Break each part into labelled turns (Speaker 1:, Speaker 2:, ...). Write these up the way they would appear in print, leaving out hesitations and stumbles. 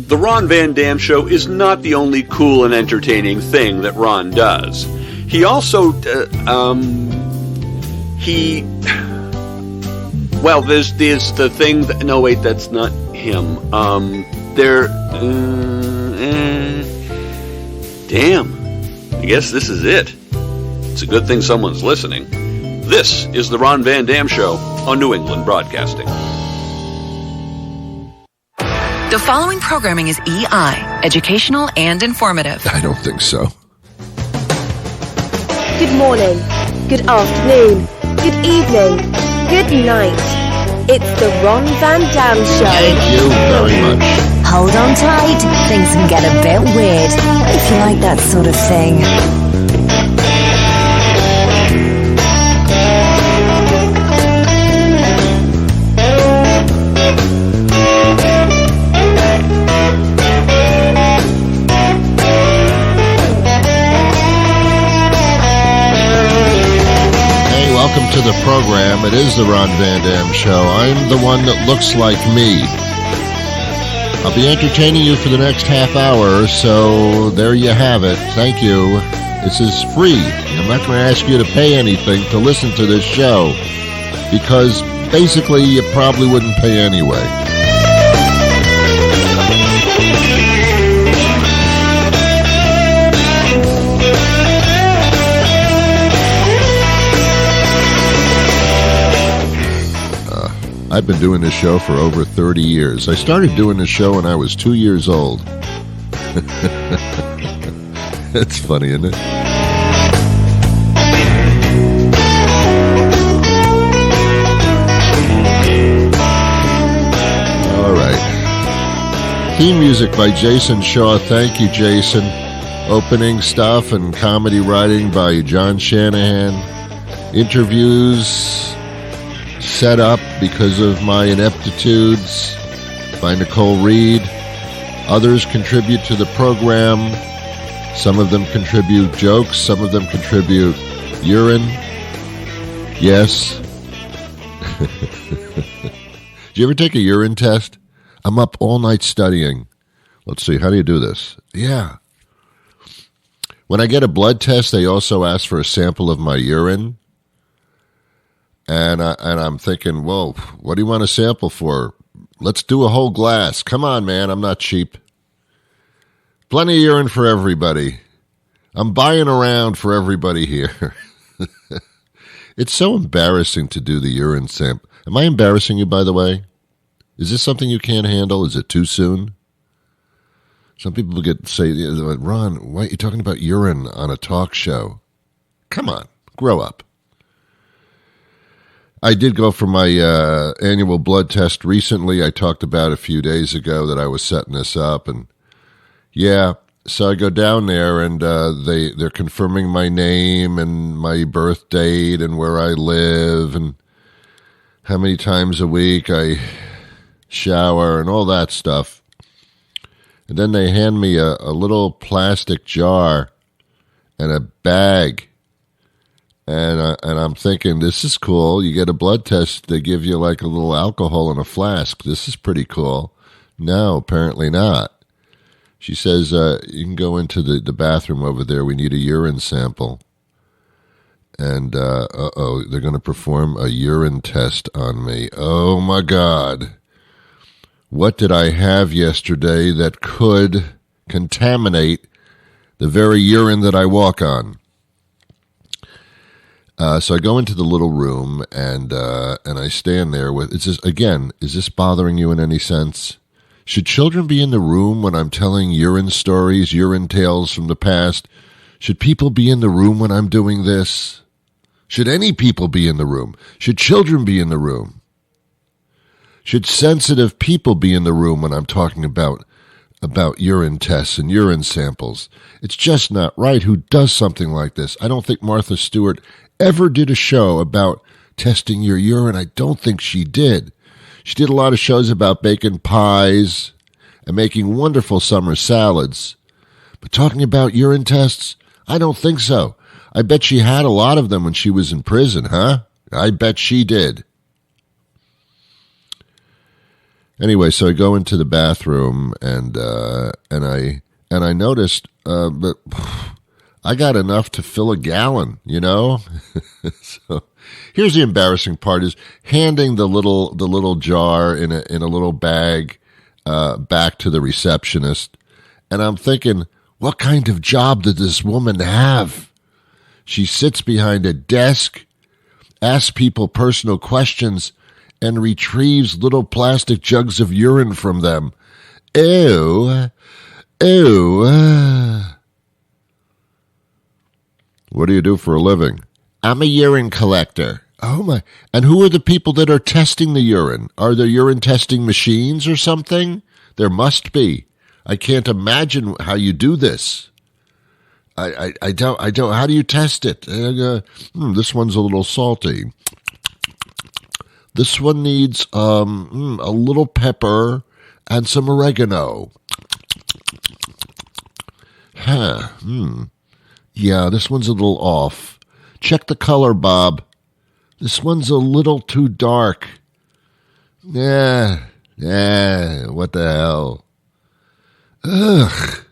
Speaker 1: The Ron Van Dam Show is not the only cool and entertaining thing that Ron does. He also, well, there's the thing that, no wait, that's not him. Damn. I guess this is it. It's a good thing someone's listening. This is the Ron Van Dam Show on New England Broadcasting.
Speaker 2: The following programming is EI, educational and informative.
Speaker 3: I don't think so.
Speaker 4: Good morning, good afternoon, good evening, good night. It's the Ron Van Dam Show.
Speaker 3: Thank you very much.
Speaker 5: Hold on tight, things can get a bit weird, if you like that sort of thing.
Speaker 3: Welcome to the program. It is the Ron Van Dam Show. I'm the one that looks like me. I'll be entertaining you for the next half hour, so there you have it. Thank you. This is free. I'm not going to ask you to pay anything to listen to this show, because basically you probably wouldn't pay anyway. I've been doing this show for over 30 years. I started doing this show when I was 2 years old. That's funny, isn't it? All right. Theme music by Jason Shaw. Thank you, Jason. Opening stuff and comedy writing by John Shanahan. Interviews set up because of my ineptitudes by Nicole Reed. Others contribute to the program. Some of them contribute jokes. Some of them contribute urine. Yes. Did you ever take a urine test? I'm up all night studying. Let's see, how do you do this? Yeah. When I get a blood test, they also ask for a sample of my urine. And I'm thinking, well, what do you want a sample for? Let's do a whole glass. Come on, man, I'm not cheap. Plenty of urine for everybody. I'm buying around for everybody here. It's so embarrassing to do the urine sample. Am I embarrassing you, by the way? Is this something you can't handle? Is it too soon? Some people say, Ron, why are you talking about urine on a talk show? Come on, grow up. I did go for my annual blood test recently. I talked about a few days ago that I was setting this up. And yeah, so I go down there and they're confirming my name and my birth date and where I live and how many times a week I shower and all that stuff. And then they hand me a little plastic jar and a bag. And I'm thinking, this is cool. You get a blood test, they give you like a little alcohol in a flask. This is pretty cool. No, apparently not. She says, you can go into the bathroom over there. We need a urine sample. And, they're going to perform a urine test on me. Oh, my God. What did I have yesterday that could contaminate the very urine that I walk on? So I go into the little room and I stand there with, is this bothering you in any sense? Should children be in the room when I'm telling urine stories, urine tales from the past? Should people be in the room when I'm doing this? Should any people be in the room? Should children be in the room? Should sensitive people be in the room when I'm talking about urine tests and urine samples? It's just not right. Who does something like this? I don't think Martha Stewart ever did a show about testing your urine. I don't think she did. She did a lot of shows about baking pies and making wonderful summer salads. But talking about urine tests, I don't think so. I bet she had a lot of them when she was in prison, huh? I bet she did. Anyway, so I go into the bathroom and I noticed that I got enough to fill a gallon, you know? So here's the embarrassing part is handing the little jar in a little bag back to the receptionist. And I'm thinking, what kind of job did this woman have? She sits behind a desk, asks people personal questions, and retrieves little plastic jugs of urine from them. Ew. Ew. What do you do for a living? I'm a urine collector. Oh my. And who are the people that are testing the urine? Are there urine testing machines or something? There must be. I can't imagine how you do this. I don't, how do you test it? This one's a little salty. This one needs a little pepper and some oregano. Yeah, this one's a little off. Check the color, Bob. This one's a little too dark. Yeah, what the hell? Ugh.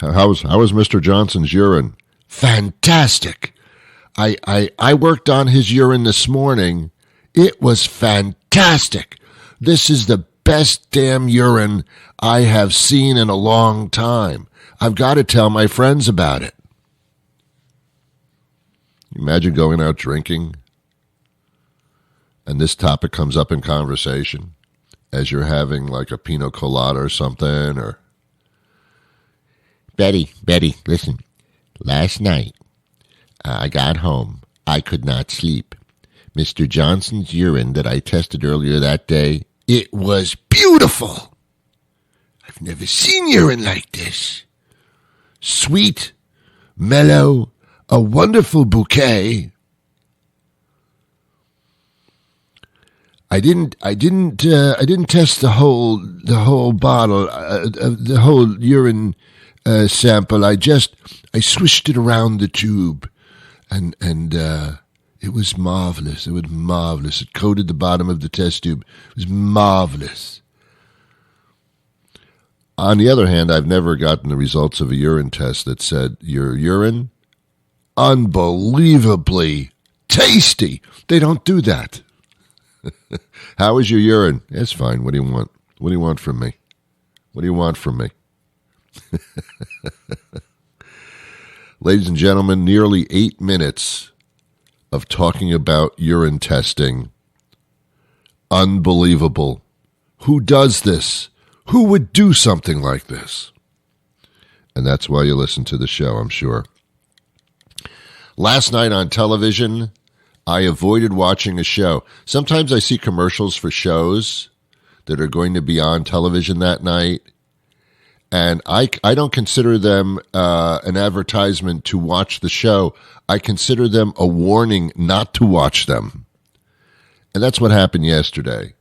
Speaker 3: How was Mr. Johnson's urine? Fantastic. I worked on his urine this morning. It was fantastic. This is the best damn urine I have seen in a long time. I've got to tell my friends about it. Imagine going out drinking and this topic comes up in conversation as you're having like a pina colada or something, or Betty, listen. Last night, I got home. I could not sleep. Mr. Johnson's urine that I tested earlier that day, it was beautiful. I've never seen urine like this. Sweet, mellow, a wonderful bouquet. I didn't test the whole bottle, the whole urine sample. I swished it around the tube, and it was marvelous. It was marvelous. It coated the bottom of the test tube. It was marvelous. On the other hand, I've never gotten the results of a urine test that said your urine, unbelievably tasty. They don't do that. How is your urine? It's fine. What do you want? What do you want from me? What do you want from me? Ladies and gentlemen, nearly 8 minutes of talking about urine testing. Unbelievable. Who does this? Who would do something like this? And that's why you listen to the show, I'm sure. Last night on television, I avoided watching a show. Sometimes I see commercials for shows that are going to be on television that night, and I don't consider them an advertisement to watch the show. I consider them a warning not to watch them. And that's what happened yesterday.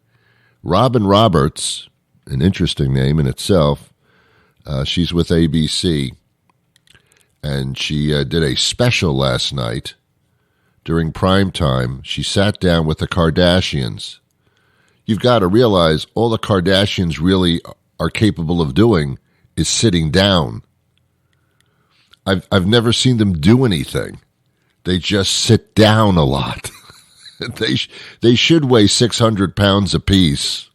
Speaker 3: Robin Roberts, an interesting name in itself, she's with ABC, and she did a special last night. During prime time, she sat down with the Kardashians. You've got to realize all the Kardashians really are capable of doing is sitting down. I've never seen them do anything. They just sit down a lot. They should weigh 600 pounds apiece,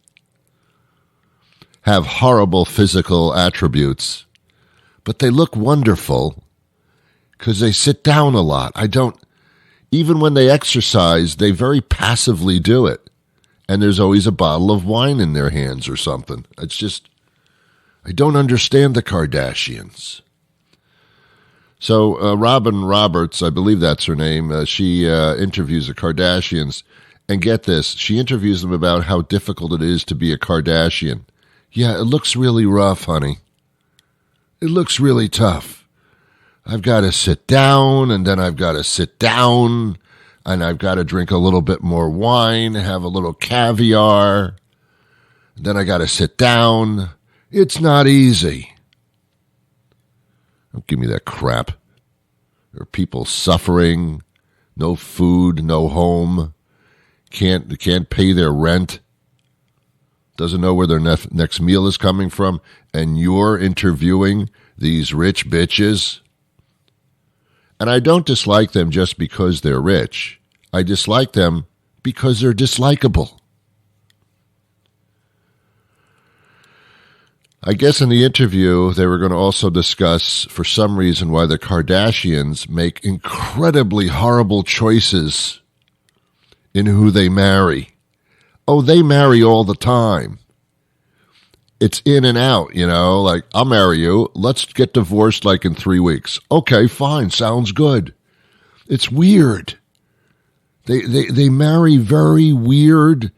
Speaker 3: have horrible physical attributes, but they look wonderful because they sit down a lot. Even when they exercise, they very passively do it. And there's always a bottle of wine in their hands or something. It's just, I don't understand the Kardashians. So Robin Roberts, I believe that's her name, she interviews the Kardashians. And get this, she interviews them about how difficult it is to be a Kardashian. Yeah, it looks really rough, honey. It looks really tough. I've got to sit down, and then I've got to sit down, and I've got to drink a little bit more wine, have a little caviar, and then I got to sit down. It's not easy. Don't give me that crap. There are people suffering, no food, no home. can't pay their rent, doesn't know where their next meal is coming from, and you're interviewing these rich bitches? And I don't dislike them just because they're rich. I dislike them because they're dislikable. I guess in the interview, they were going to also discuss, for some reason, why the Kardashians make incredibly horrible choices in who they marry. Oh, they marry all the time. It's in and out, like, I'll marry you. Let's get divorced like in 3 weeks. Okay, fine. Sounds good. It's weird. They marry very weird,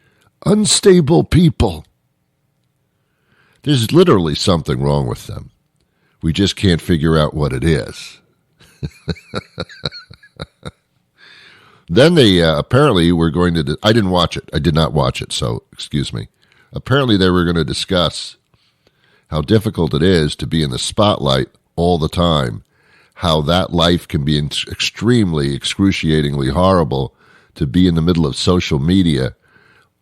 Speaker 3: unstable people. There's literally something wrong with them. We just can't figure out what it is. Then they apparently were going to... I didn't watch it. I did not watch it, so excuse me. Apparently they were going to discuss how difficult it is to be in the spotlight all the time, how that life can be extremely, excruciatingly horrible to be in the middle of social media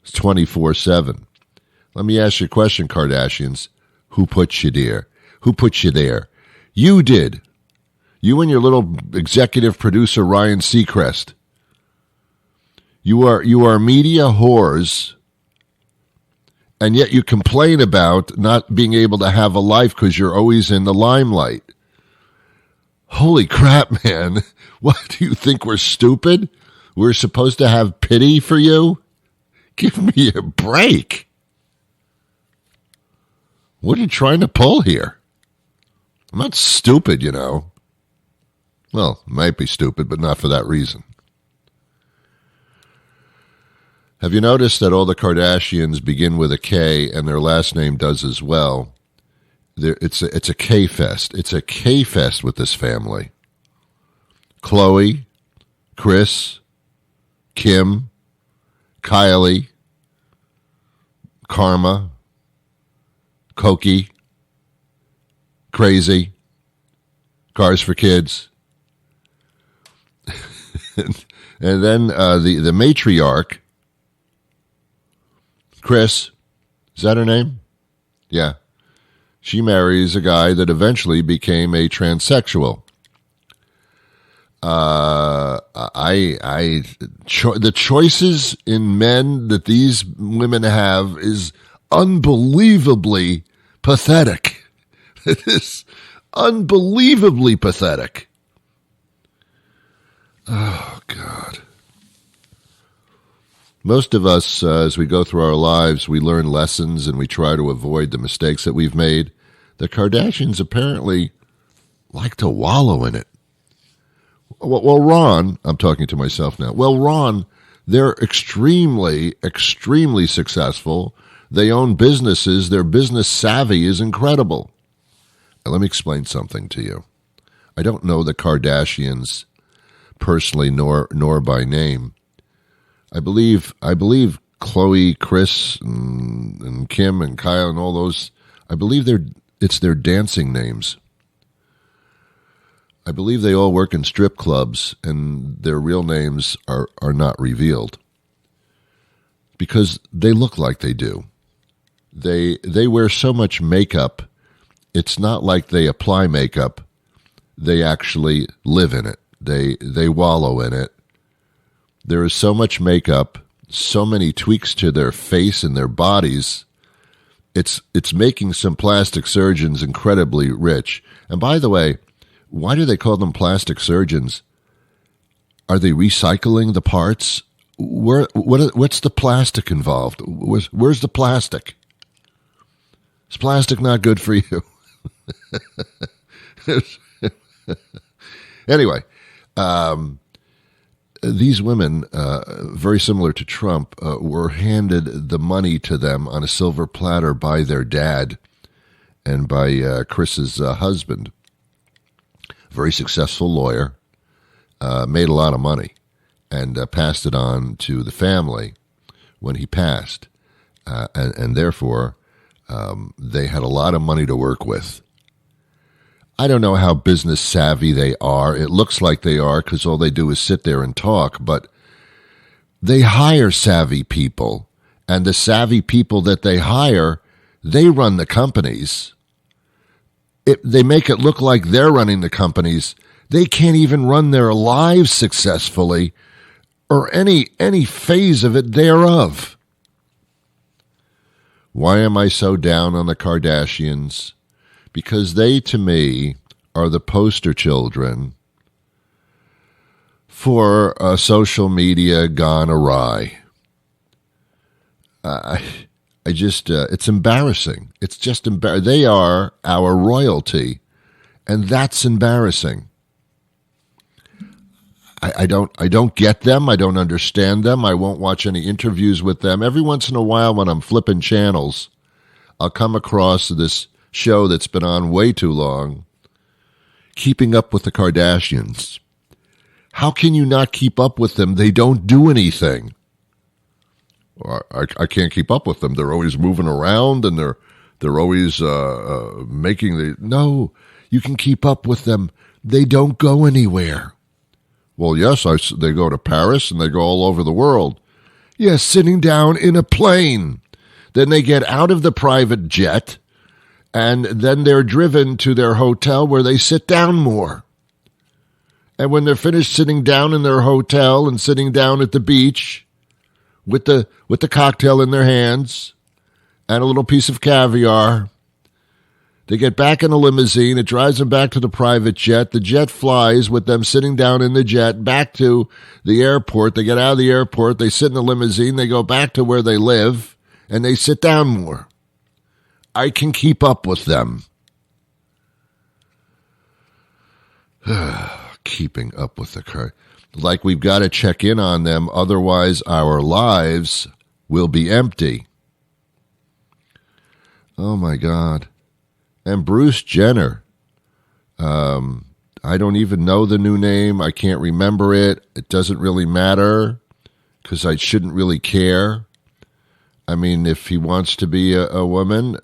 Speaker 3: 24/7. Let me ask you a question, Kardashians. Who put you there? Who put you there? You did. You and your little executive producer, Ryan Seacrest. You are media whores, and yet you complain about not being able to have a life because you're always in the limelight. Holy crap, man. What, do you think we're stupid? We're supposed to have pity for you? Give me a break. What are you trying to pull here? I'm not stupid, Well, might be stupid, but not for that reason. Have you noticed that all the Kardashians begin with a K and their last name does as well? It's a K fest. It's a K fest with this family. Khloe, Kris, Kim, Kylie, Karma, Koki, Crazy, Cars for Kids. And then the matriarch, Kris, is that her name? Yeah. She marries a guy that eventually became a transsexual. The choices in men that these women have is unbelievably pathetic. It is unbelievably pathetic. Oh, God. Most of us, as we go through our lives, we learn lessons and we try to avoid the mistakes that we've made. The Kardashians apparently like to wallow in it. Well, Ron, I'm talking to myself now. Well, Ron, they're extremely, extremely successful. They own businesses. Their business savvy is incredible. Now, let me explain something to you. I don't know the Kardashians personally nor by name. I believe Khloe, Kris, and Kim and Kyle and all those, I believe it's their dancing names. I believe they all work in strip clubs and their real names are not revealed because they look like they do. They wear so much makeup, it's not like they apply makeup. They actually live in it. They wallow in it. There is so much makeup, so many tweaks to their face and their bodies. It's making some plastic surgeons incredibly rich. And by the way, why do they call them plastic surgeons? Are they recycling the parts? What's the plastic involved? Where's the plastic? Is plastic not good for you? Anyway, these women, very similar to Trump, were handed the money to them on a silver platter by their dad and by Chris's husband. Very successful lawyer, made a lot of money, and passed it on to the family when he passed. And therefore, they had a lot of money to work with. I don't know how business savvy they are. It looks like they are because all they do is sit there and talk. But They hire savvy people, and the savvy people that they hire, they run the companies. They make it look like they're running the companies. They can't even run their lives successfully or any phase of it thereof. Why am I so down on the Kardashians? Because they, to me, are the poster children for social media gone awry. It's embarrassing. It's just embarrassing. They are our royalty, and that's embarrassing. I don't get them. I don't understand them. I won't watch any interviews with them. Every once in a while when I'm flipping channels, I'll come across this show that's been on way too long, Keeping Up with the Kardashians. How can you not keep up with them? They don't do anything. I can't keep up with them. They're always moving around, and they're always making the... No, you can keep up with them. They don't go anywhere. Well, yes, they go to Paris, and they go all over the world. Yes, sitting down in a plane. Then they get out of the private jet, and then they're driven to their hotel where they sit down more. And when they're finished sitting down in their hotel and sitting down at the beach with the cocktail in their hands and a little piece of caviar, they get back in a limousine. It drives them back to the private jet. The jet flies with them sitting down in the jet back to the airport. They get out of the airport. They sit in the limousine. They go back to where they live, and they sit down more. I can keep up with them. Keeping up with the car. Like we've got to check in on them, otherwise our lives will be empty. Oh, my God. And Bruce Jenner. I don't even know the new name. I can't remember it. It doesn't really matter because I shouldn't really care. I mean, if he wants to be a woman,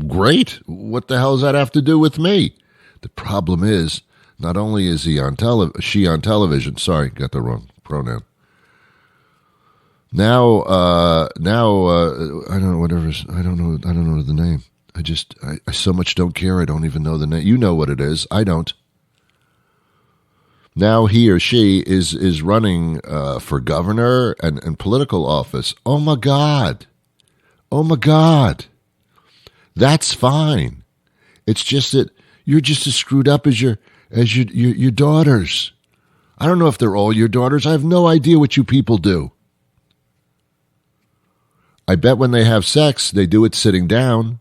Speaker 3: great. What the hell does that have to do with me? The problem is, not only is she on television. Sorry, got the wrong pronoun. Now, I don't know. I don't know the name. I so much don't care. I don't even know the name. You know what it is. I don't. Now he or she is running for governor and political office. Oh my God. Oh my God. That's fine. It's just that you're just as screwed up as your daughters. I don't know if they're all your daughters. I have no idea what you people do. I bet when they have sex, they do it sitting down.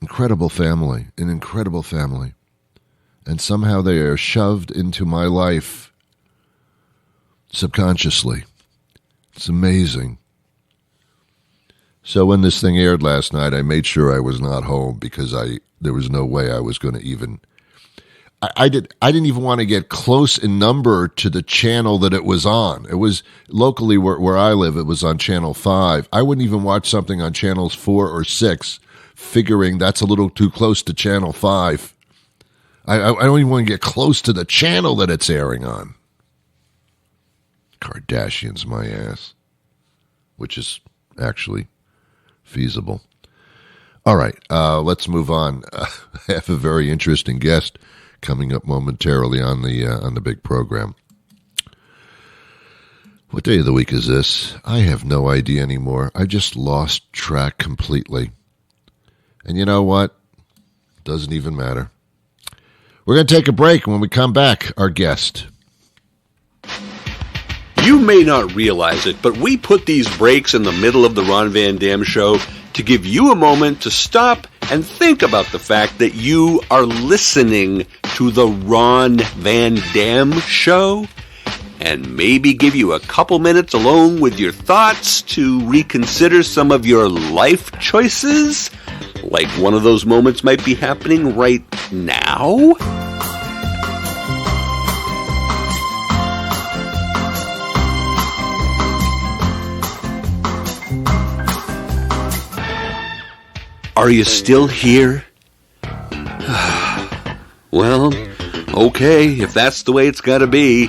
Speaker 3: Incredible family, an incredible family. And somehow they are shoved into my life subconsciously. It's amazing. So when this thing aired last night, I made sure I was not home because there was no way I was going to even... I didn't even want to get close in number to the channel that it was on. It was locally where I live, it was on Channel 5. I wouldn't even watch something on Channels 4 or 6, figuring that's a little too close to Channel 5. I don't even want to get close to the channel that it's airing on. Kardashians, my ass. Which is actually feasible. All right, let's move on. I have a very interesting guest coming up momentarily on the big program. What day of the week is this? I have no idea anymore. I just lost track completely. And you know what? Doesn't even matter. We're going to take a break. When we come back, our guest.
Speaker 1: You may not realize it, but we put these breaks in the middle of the Ron Van Dam show to give you a moment to stop and think about the fact that you are listening to the Ron Van Dam show, and maybe give you a couple minutes alone with your thoughts to reconsider some of your life choices, like one of those moments might be happening right now. Are you still here? Well, okay, if that's the way it's got to be,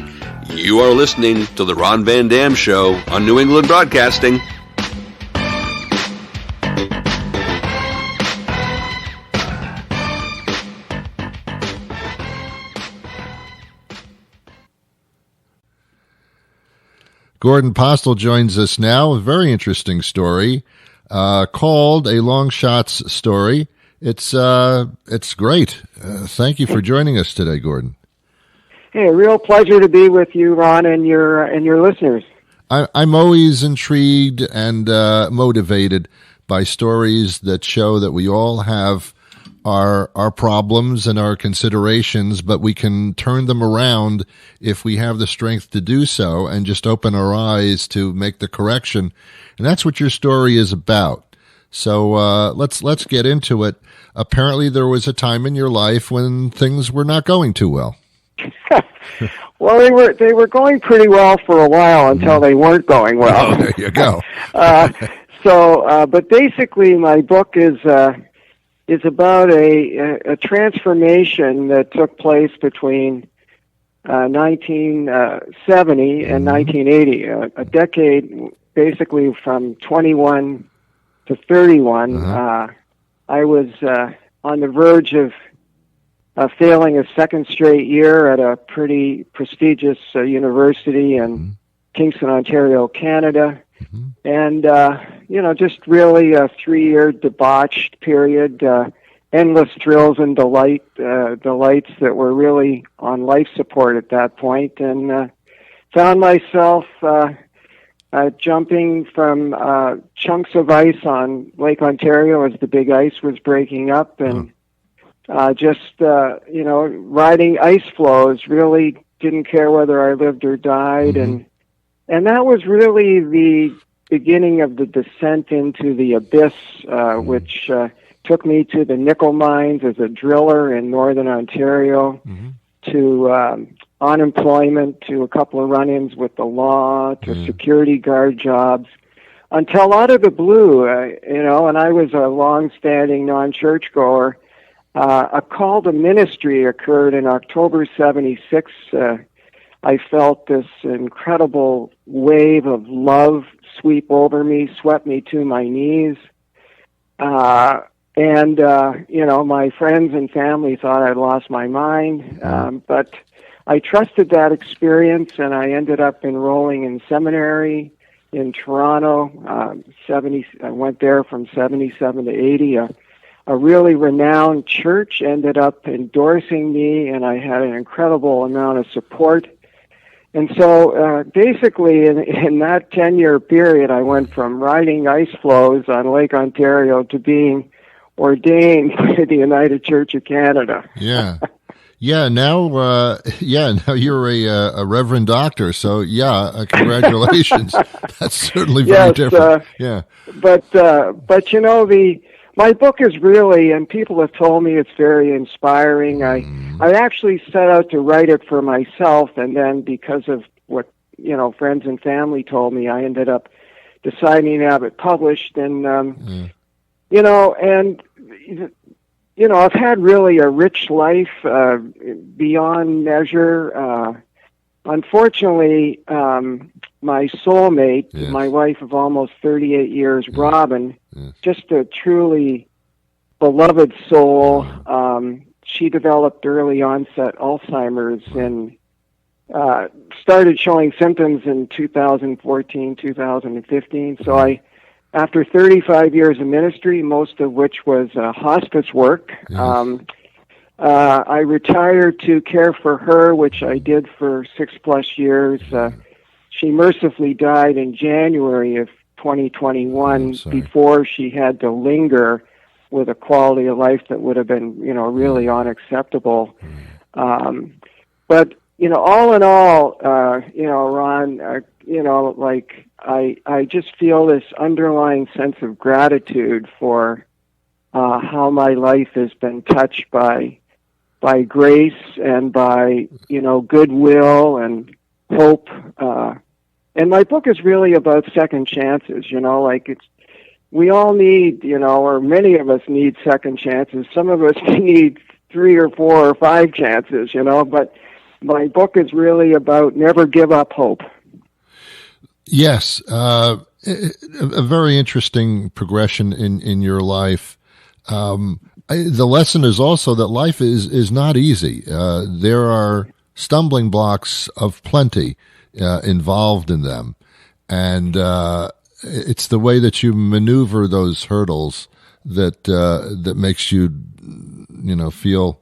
Speaker 1: You are listening to The Ron Van Dam Show on New England Broadcasting.
Speaker 3: Gordon Postill joins us now. A very interesting story called A Longshots Story. It's great. Thank you for joining us today, Gordon.
Speaker 6: Hey, a real pleasure to be with you, Ron, and your listeners.
Speaker 3: I'm always intrigued and motivated by stories that show that we all have our problems and our considerations, but we can turn them around if we have the strength to do so and just open our eyes to make the correction. And that's what your story is about. So let's get into it. Apparently there was a time in your life when things were not going too well.
Speaker 6: Well, they were going pretty well for a while until they weren't going well.
Speaker 3: Oh, there you go.
Speaker 6: But basically my book is about a transformation that took place between 1970 and 1980, a decade basically from 21 to 31. I was on the verge of failing a second straight year at a pretty prestigious university in Kingston, Ontario, Canada. And, just really a 3-year debauched period, endless thrills and delights that were really on life support at that point, and found myself jumping from chunks of ice on Lake Ontario as the big ice was breaking up, and riding ice floes, really didn't care whether I lived or died, and that was really the beginning of the descent into the abyss, which took me to the nickel mines as a driller in northern Ontario, to unemployment, to a couple of run-ins with the law, to security guard jobs, until out of the blue, and I was a long-standing non-churchgoer, a call to ministry occurred in October 76. I felt this incredible wave of love sweep over me, swept me to my knees. My friends and family thought I'd lost my mind. But I trusted that experience, and I ended up enrolling in seminary in Toronto. I went there from 77 to 80. A really renowned church ended up endorsing me, and I had an incredible amount of support. And so basically in that 10-year period, I went from riding ice floes on Lake Ontario to being ordained by the United Church of Canada.
Speaker 3: Yeah. Yeah, now you're a reverend doctor, so congratulations. That's certainly very different. My book is really, and people have told me it's very inspiring. I actually set out to write it for myself, and then because of what friends and family told me, I ended up deciding to have it published. And I've had really a rich life beyond measure. Unfortunately, my soulmate, my wife of almost 38 years, Robin, just a truly beloved soul. She developed early onset Alzheimer's and started showing symptoms in 2014, 2015. So after 35 years of ministry, most of which was hospice work, I retired to care for her, which I did for 6+ years. She mercifully died in January of 2021 before she had to linger with a quality of life that would have been, really unacceptable. But, all in all, Ron, I just feel this underlying sense of gratitude for how my life has been touched by grace and by, goodwill and hope. And my book is really about second chances, we all need, or many of us need second chances. Some of us need 3 or 4 or 5 chances, but
Speaker 6: my book is really about never give up hope.
Speaker 3: Yes, a very interesting progression in your life. The lesson is also that life is not easy. There are stumbling blocks of plenty involved in them, and it's the way that you maneuver those hurdles that makes you, feel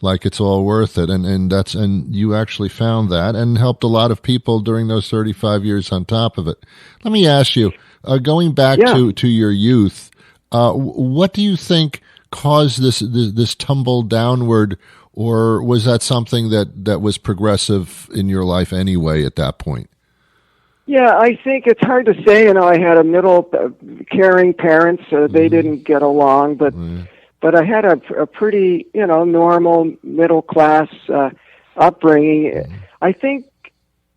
Speaker 3: like it's all worth it, and you actually found that and helped a lot of people during those 35 years on top of it. Let me ask you, going back to your youth, what do you think caused this tumble downward, or was that something that was progressive in your life anyway at that point?
Speaker 6: Yeah, I think it's hard to say. I had a middle caring parents. They didn't get along, but I had a pretty, normal middle class upbringing. I think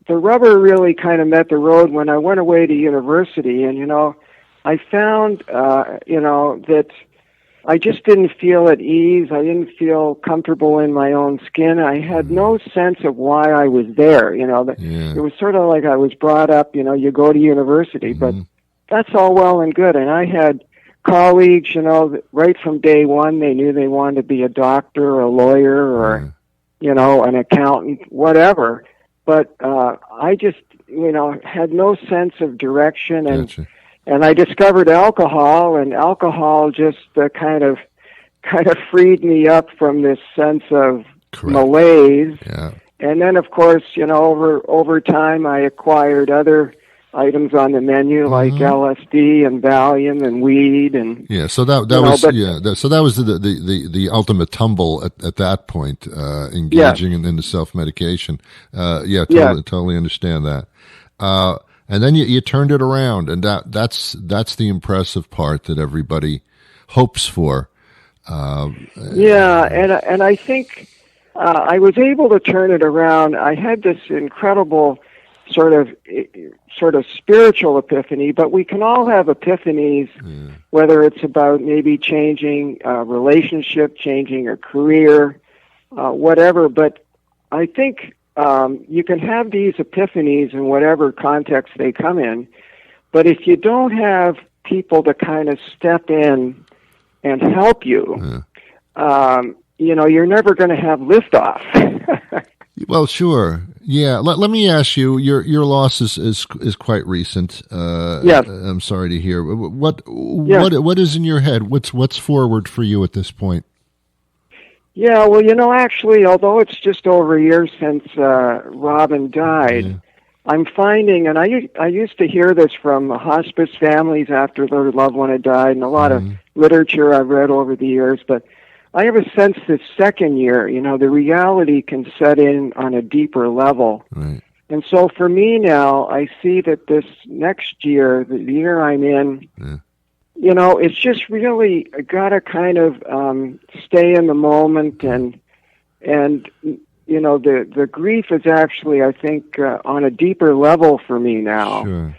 Speaker 6: the rubber really kind of met the road when I went away to university, and I found that I just didn't feel at ease. I didn't feel comfortable in my own skin. I had no sense of why I was there. It was sort of like I was brought up, you go to university, but that's all well and good. And I had colleagues, right from day one, they knew they wanted to be a doctor, a lawyer, or, an accountant, whatever. But I just, had no sense of direction. And I discovered alcohol, and alcohol just kind of freed me up from this sense of malaise. Yeah. And then, of course, over time, I acquired other items on the menu like LSD and Valium and weed and
Speaker 3: so that was the ultimate tumble at that point, engaging in the self medication. Totally understand that. And then you turned it around, and that's the impressive part that everybody hopes for.
Speaker 6: And I think I was able to turn it around. I had this incredible sort of spiritual epiphany, but we can all have epiphanies, whether it's about maybe changing a relationship, changing a career, whatever. But I think you can have these epiphanies in whatever context they come in, but if you don't have people to kind of step in and help you, you're never going to have liftoff.
Speaker 3: Well, sure. Yeah. Let me ask you, your loss is quite recent. I'm sorry to hear. What is in your head? What's forward for you at this point?
Speaker 6: Yeah, well, actually, although it's just over a year since Robin died, I'm finding, and I used to hear this from hospice families after their loved one had died, and a lot of literature I've read over the years, but I have a sense this second year, the reality can set in on a deeper level. Right. And so for me now, I see that this next year, the year I'm in, it's just really got to kind of stay in the moment, and the grief is actually, I think, on a deeper level for me now. Sure.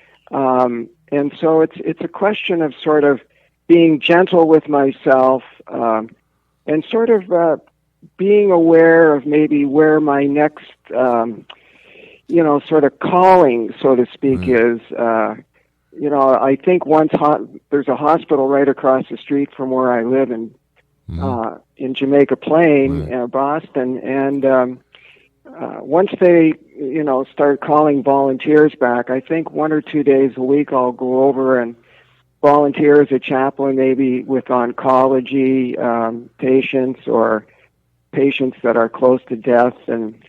Speaker 6: And so it's a question of sort of being gentle with myself, and sort of being aware of maybe where my next, sort of calling, so to speak, is. I think there's a hospital right across the street from where I live in Jamaica Plain, Boston, and once they, start calling volunteers back, I think 1 or 2 days a week I'll go over and volunteer as a chaplain, maybe with oncology patients or patients that are close to death, and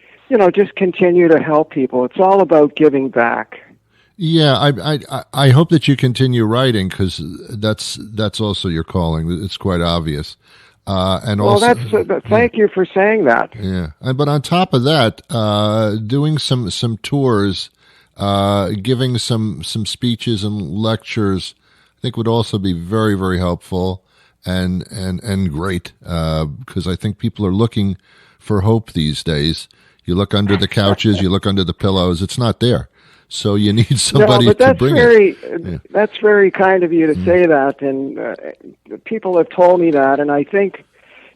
Speaker 6: just continue to help people. It's all about giving back.
Speaker 3: Yeah, I hope that you continue writing, because that's also your calling. It's quite obvious.
Speaker 6: Thank you for saying that.
Speaker 3: Yeah, but on top of that, doing some tours, giving some speeches and lectures, I think would also be very, very helpful and great, because I think people are looking for hope these days. You look under the couches, you look under the pillows, it's not there. So you need somebody to bring it.
Speaker 6: That's very kind of you to say that, and people have told me that, and I think,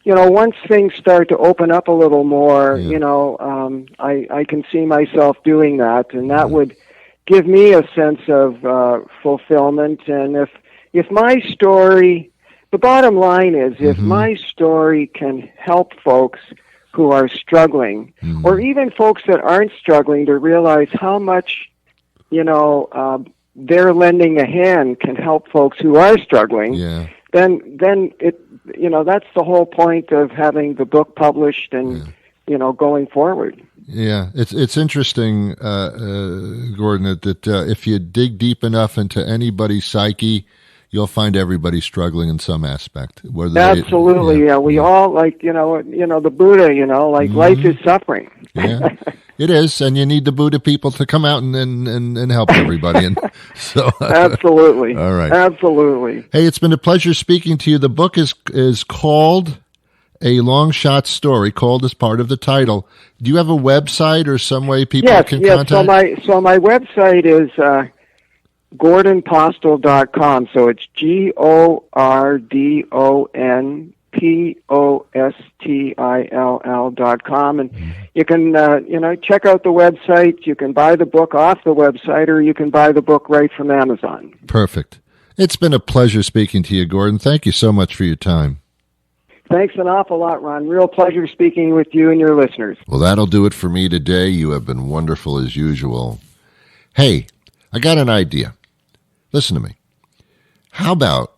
Speaker 6: once things start to open up a little more, I can see myself doing that, and that would give me a sense of fulfillment. And if my story, the bottom line is, if my story can help folks who are struggling, or even folks that aren't struggling, to realize how much, their lending a hand can help folks who are struggling, then it, that's the whole point of having the book published and, going forward.
Speaker 3: Yeah, it's interesting, Gordon, that if you dig deep enough into anybody's psyche, you'll find everybody struggling in some aspect.
Speaker 6: Absolutely, we all, the Buddha, life is suffering.
Speaker 3: Yeah, it is, and you need the Buddha people to come out and help everybody. And so,
Speaker 6: absolutely,
Speaker 3: all right,
Speaker 6: absolutely.
Speaker 3: Hey, it's been a pleasure speaking to you. The book is called A Longshots Story, called as part of the title. Do you have a website or some way people can contact?
Speaker 6: So my website is GordonPostill.com. So it's GordonPostill.com, and you can check out the website. You can buy the book off the website, or you can buy the book right from Amazon.
Speaker 3: Perfect. It's been a pleasure speaking to you, Gordon. Thank you so much for your time.
Speaker 6: Thanks an awful lot, Ron. Real pleasure speaking with you and your listeners.
Speaker 3: Well, that'll do it for me today. You have been wonderful as usual. Hey, I got an idea. Listen to me. How about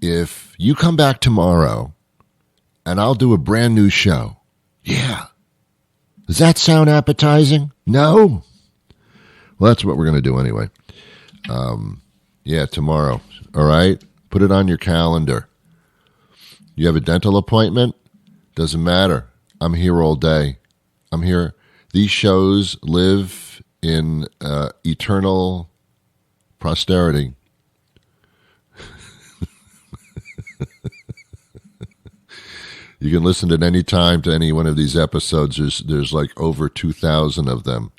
Speaker 3: if you come back tomorrow and I'll do a brand new show? Yeah. Does that sound appetizing? No? Well, that's what we're going to do anyway. Tomorrow. All right? Put it on your calendar. You have a dental appointment? Doesn't matter. I'm here all day. I'm here. These shows live in eternal posterity. You can listen at any time to any one of these episodes. There's like over 2,000 of them.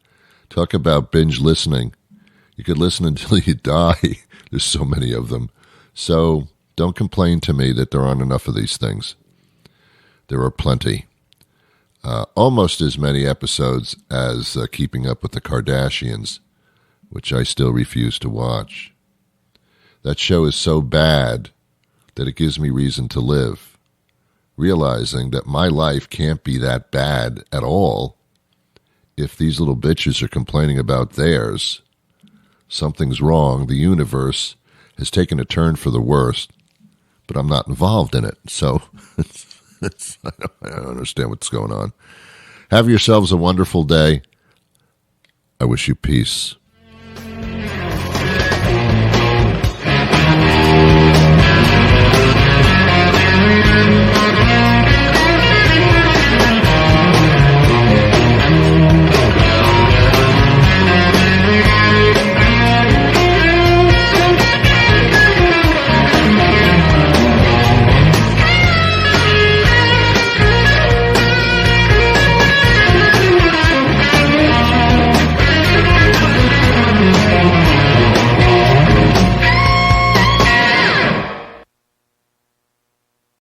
Speaker 3: Talk about binge listening. You could listen until you die. There's so many of them. So don't complain to me that there aren't enough of these things. There are plenty. Almost as many episodes as Keeping Up with the Kardashians, which I still refuse to watch. That show is so bad that it gives me reason to live, realizing that my life can't be that bad at all. If these little bitches are complaining about theirs, something's wrong. The universe has taken a turn for the worst, but I'm not involved in it, so I don't understand what's going on. Have yourselves a wonderful day. I wish you peace.